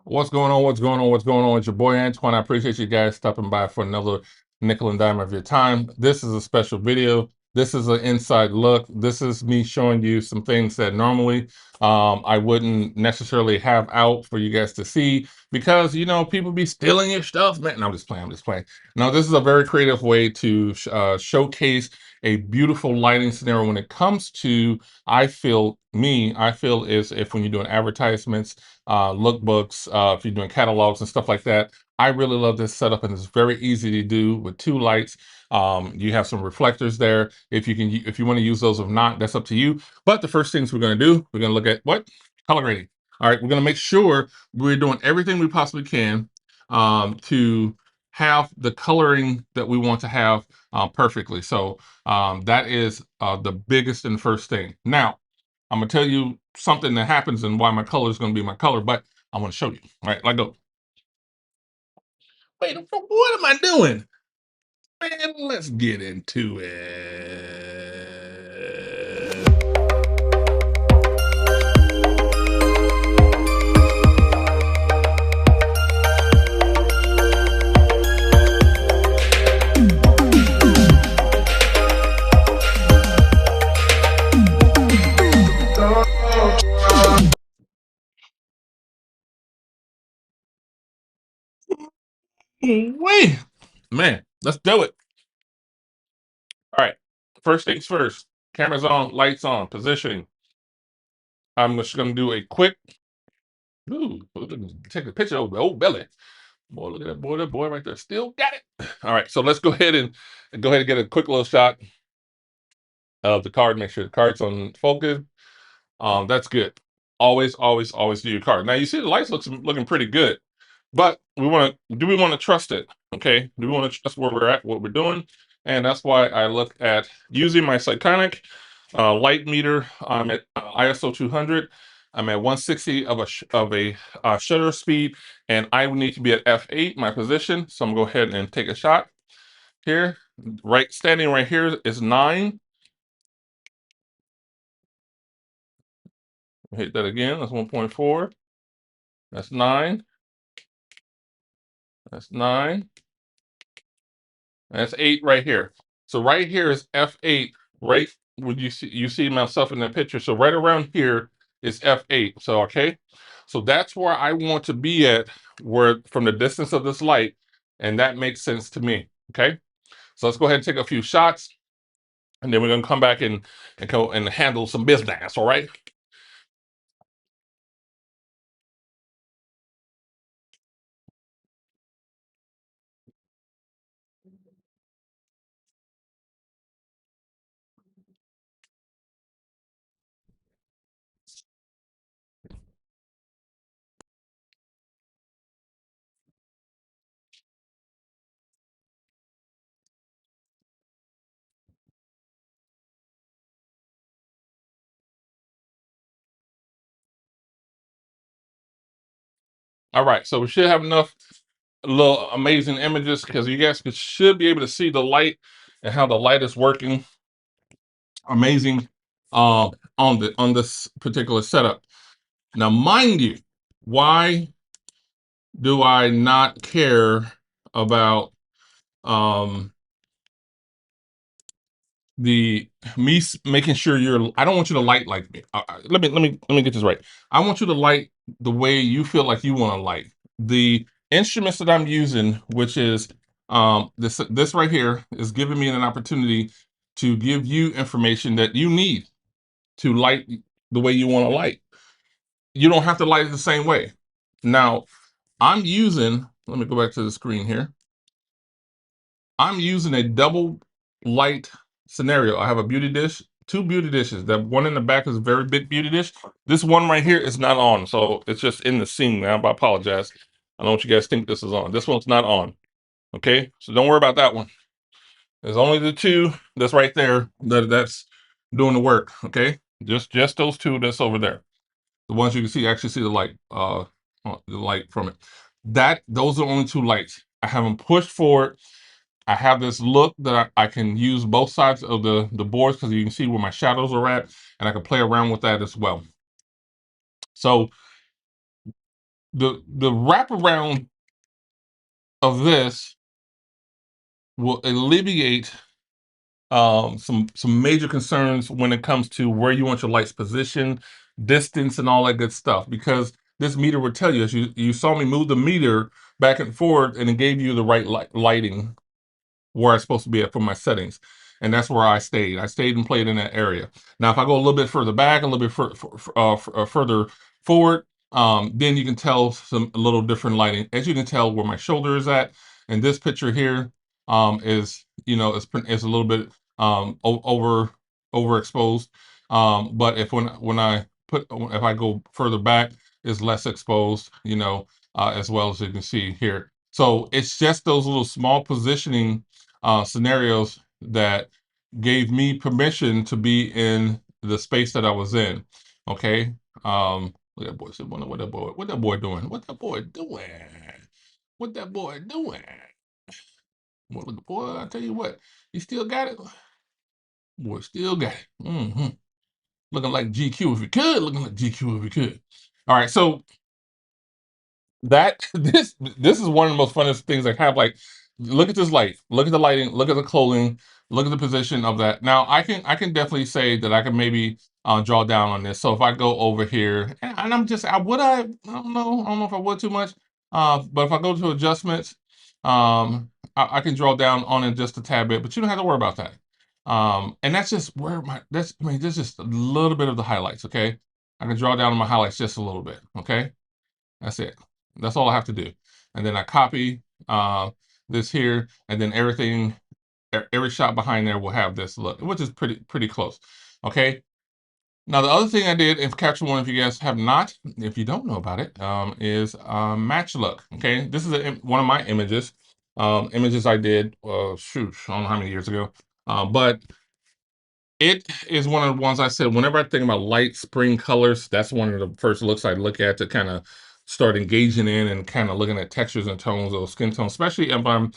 What's going on? What's going on? What's going on? It's your boy Antwyone. I appreciate you guys stopping by for another nickel and dime of your time. This is a special video. This is an inside look. This is me showing you some things that normally I wouldn't necessarily have out for you guys to see because people be stealing your stuff, man. No, I'm just playing. I'm just playing. Now, this is a very creative way to showcase a beautiful lighting scenario when it comes to. I feel is if when you're doing advertisements, lookbooks, if you're doing catalogs and stuff like that. I really love this setup, and it's very easy to do with two lights. You have some reflectors there. If you want to use those, if not, that's up to you. But the first things we're going to do, we're going to look at what color grading. All right, we're going to make sure we're doing everything we possibly can to have the coloring that we want to have perfectly. So that is the biggest and first thing. Now, I'm gonna tell you something that happens and why my color is gonna be my color, but I want to show you. All right, let go. Wait, what am I doing? Man, let's get into it. Wait, man, let's do it. All right, first things first. Cameras on, lights on, positioning. I'm just gonna do a quick. Ooh, take a picture of the old belly. Boy, look at that boy. That boy right there still got it. All right, so let's go ahead and get a quick little shot of the card. Make sure the card's on focus. That's good. Always, always, always do your card. Now you see the lights looking pretty good, but do we want to trust it? Okay, do we want to trust where we're at, what we're doing? And that's why I look at using my Cyconic light meter. I'm at ISO 200. I'm at 160 of a shutter speed, and I would need to be at f8 my position. So I'm gonna go ahead and take a shot here. Right, standing right here is 9. Hit that again. That's 1.4. That's 9. That's 9. That's 8 right here. So right here is F8. Right when you see myself in that picture. So right around here is F8. So okay. So that's where I want to be at, where from the distance of this light, and that makes sense to me. Okay. So let's go ahead and take a few shots, and then we're gonna come back and go and handle some business. All right. All right. So we should have enough little amazing images because you guys should be able to see the light and how the light is working amazing on this particular setup. Now, mind you, why do I not care about um the making sure you're I don't want you to light like me. Let me get this right. I want you to light the way you feel like you want to light. The instruments that I'm using, which is this right here, is giving me an opportunity to give you information that you need to light the way you want to light. You don't have to light it the same way. Now, let me go back to the screen here. I'm using a double light scenario. I have a beauty dish, two beauty dishes. The one in the back is a very big beauty dish. This one right here is not on, so it's just in the scene now. I apologize. I don't want you guys think this is on. This one's not on. Okay, so don't worry about that one. There's only the two that's right there that's doing the work. Okay, just those two that's over there. The ones you can see actually see the light from it. Those are the only two lights. I have them pushed forward. I have this look that I can use both sides of the boards because you can see where my shadows are at, and I can play around with that as well. So The wraparound of this will alleviate some major concerns when it comes to where you want your lights positioned, distance, and all that good stuff. Because this meter would tell you, as you saw me move the meter back and forth, and it gave you the right lighting where I'm supposed to be at for my settings. And that's where I stayed. I stayed and played in that area. Now, if I go a little bit further back, a little bit further forward, then you can tell a little different lighting. As you can tell where my shoulder is at. And this picture here is, is a little bit overexposed. But if I go further back, it's less exposed, as well as you can see here. So it's just those little small positioning scenarios that gave me permission to be in the space that I was in. Okay. Look at that boy. What that boy doing? What that boy doing? What that boy doing? Well, look, boy, I tell you what, you still got it. Boy, still got it. Looking like GQ if you could. Looking like GQ if you could. All right. So that this is one of the most funnest things I have. Like, look at this light, look at the lighting, look at the clothing, look at the position of that. Now I can definitely say that I can maybe draw down on this. So if I go over here, and I don't know if I would too much, but if I go to adjustments, I can draw down on it just a tad bit, but you don't have to worry about that. And that's just where that's just a little bit of the highlights. Okay, I can draw down on my highlights just a little bit. Okay, that's it. That's all I have to do. And then I copy this here, and then every shot behind there will have this look, which is pretty close. Okay. Now the other thing I did in Capture One, if you guys have not, if you don't know about it, is match look. Okay, this is one of my images. Images I did, shoot, I don't know how many years ago, but it is one of the ones I said, whenever I think about light spring colors, that's one of the first looks I look at to kind of start engaging in and kind of looking at textures and tones of skin tones, especially if I'm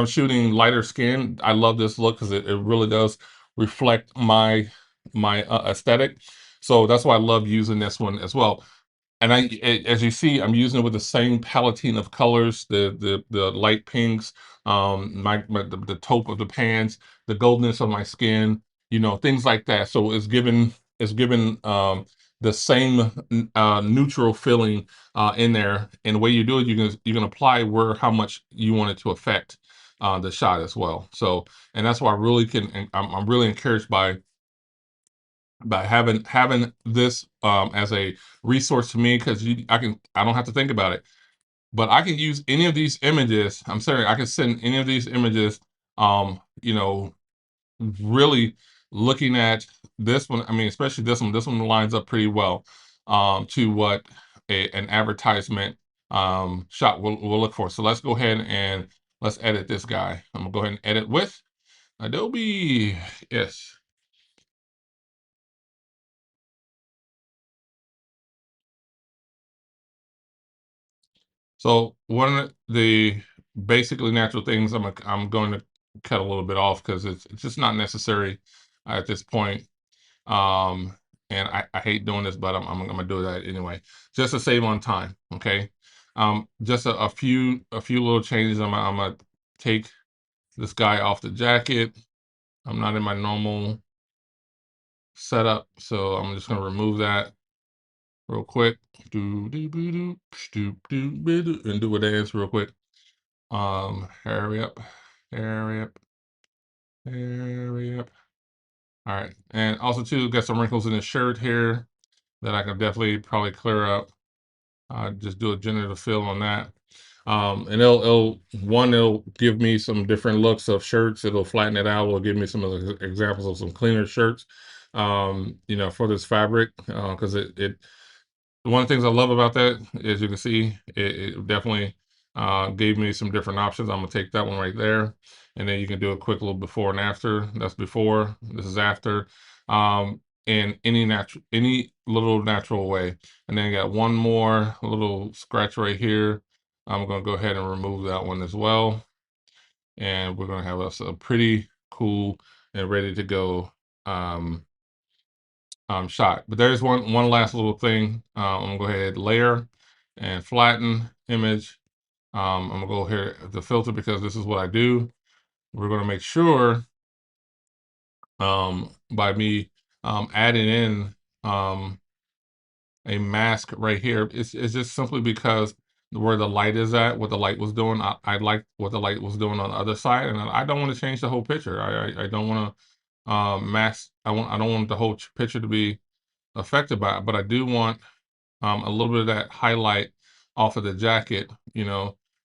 shooting lighter skin. I love this look because it really does reflect my aesthetic. So that's why I love using this one as well. And as you see, I'm using it with the same paletine of colors, the light pinks, the taupe of the pants, the goldenness of my skin, things like that. So it's given the same neutral feeling in there. And the way you do it, you can apply how much you want it to affect the shot as well. So, and that's why I really and I'm really encouraged by having this as a resource to me, because I don't have to think about it, but I can use any of these images. I'm sorry, I can send any of these images, um you know really looking at this one. I mean, especially this one lines up pretty well to what an advertisement shot will look for. So let's go ahead and let's edit this guy. I'm gonna go ahead and edit with Adobe. Yes. So one of the basically natural things I'm going to cut a little bit off because it's just not necessary at this point. Um, and I hate doing this, but I'm gonna do that anyway, just to save on time. Okay. Just a few little changes. I'm gonna take this guy off the jacket. I'm not in my normal setup, so I'm just gonna remove that real quick. And do a dance real quick. Hurry up, hurry up, hurry up. All right, and also too, got some wrinkles in the shirt here that I can definitely probably clear up. Just do a generative fill on that. And it'll give me some different looks of shirts. It'll flatten it out. It'll give me some of the examples of some cleaner shirts, for this fabric, because it one of the things I love about that, as you can see, it definitely gave me some different options. I'm gonna take that one right there, and then you can do a quick little before and after. That's before. This is after. In any little natural way. And then I got one more little scratch right here. I'm gonna go ahead and remove that one as well, and we're gonna have us a pretty cool and ready to go um, shot. But there's one last little thing. I'm gonna go ahead, layer. and flatten image. I'm gonna go here the filter because this is what I do. We're gonna make sure by me adding in a mask right here, it's just simply because where the light is at, what the light was doing, I like what the light was doing on the other side, and I don't want to change the whole picture. I don't want to mask. I don't want the whole picture to be affected by it, but I do want a little bit of that highlight off of the jacket,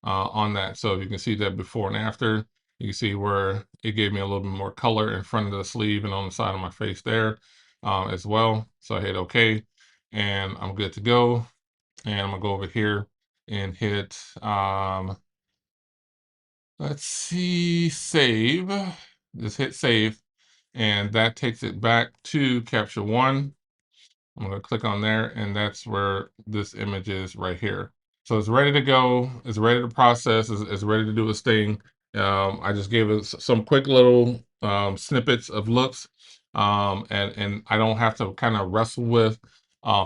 on that. So you can see that before and after. You can see where it gave me a little bit more color in front of the sleeve and on the side of my face there as well. So I hit OK, and I'm good to go. And I'm gonna go over here and hit, let's see, save. Just hit save, and that takes it back to Capture One. I'm going to click on there, and that's where this image is right here. So it's ready to go. It's ready to process. It's ready to do its thing. I just gave it some quick little snippets of looks, and I don't have to kind of wrestle with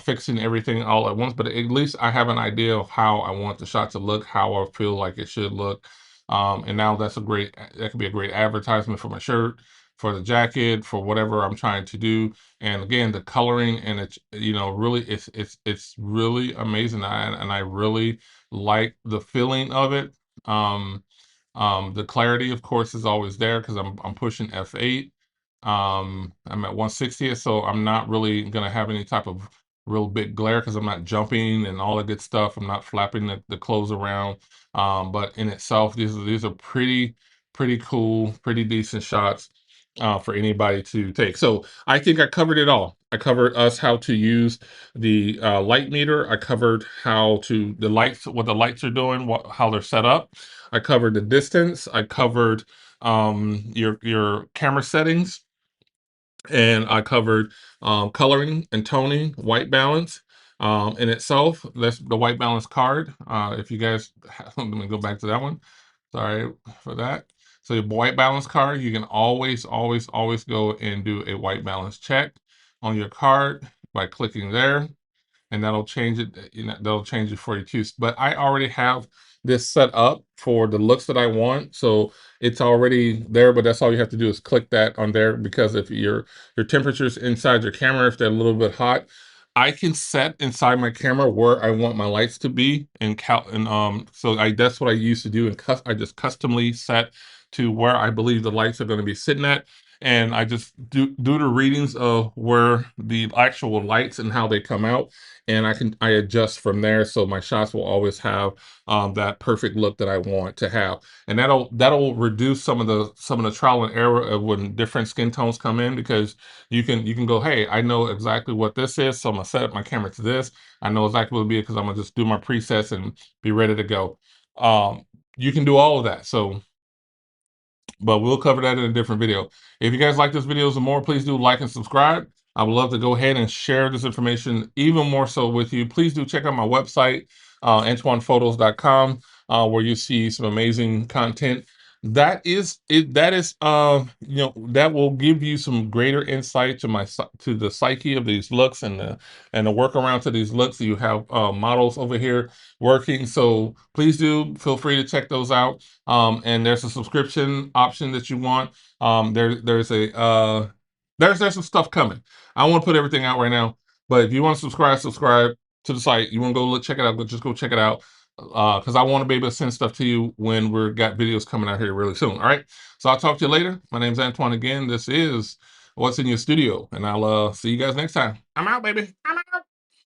fixing everything all at once. But at least I have an idea of how I want the shot to look, how I feel like it should look. And now that could be a great advertisement for my shirt, for the jacket, for whatever I'm trying to do. And again, the coloring and it's really it's really amazing. And I really like the feeling of it. Um, the clarity, of course, is always there because I'm pushing F8. I'm at 160th, so I'm not really gonna have any type of real big glare because I'm not jumping and all the good stuff. I'm not flapping the clothes around. But in itself, these are pretty cool, pretty decent shots for anybody to take. So I think I covered it all. I covered how to use the light meter. I covered the lights, what the lights are doing, how they're set up. I covered the distance. I covered your camera settings, and I covered coloring and toning, white balance. In itself, that's the white balance card. If you guys, let me go back to that one. Sorry for that. So your white balance card, you can always go and do a white balance check on your card by clicking there, and that'll change it. That'll change it for you too. But I already have this set up for the looks that I want, so it's already there. But that's all you have to do is click that on there, because if your temperatures inside your camera, if they're a little bit hot, I can set inside my camera where I want my lights to be, so that's what I used to do, and I just customly set to where I believe the lights are going to be sitting at, and I just do the readings of where the actual lights and how they come out, and I adjust from there, so my shots will always have that perfect look that I want to have, and that'll reduce some of the trial and error of when different skin tones come in, because you can go, hey, I know exactly what this is, so I'm gonna set up my camera to this. I know exactly what it'll be because I'm gonna just do my presets and be ready to go. You can do all of that. But we'll cover that in a different video. If you guys like this video some more, please do like and subscribe. I would love to go ahead and share this information even more so with you. Please do check out my website, AntwyonPhotos.com, where you see some amazing content. That is it. That is, that will give you some greater insight to the psyche of these looks, and the workaround to these looks. You have models over here working, so please do feel free to check those out. And there's a subscription option that you want. There's some stuff coming. I don't want to put everything out right now, but if you want to subscribe to the site. You want to go check it out, but just go check it out, because I want to be able to send stuff to you when we're got videos coming out here really soon. All right. So I'll talk to you later. My name's Antwyone again. This is What's in Your Studio, and I'll see you guys next time. I'm out, baby. I'm out.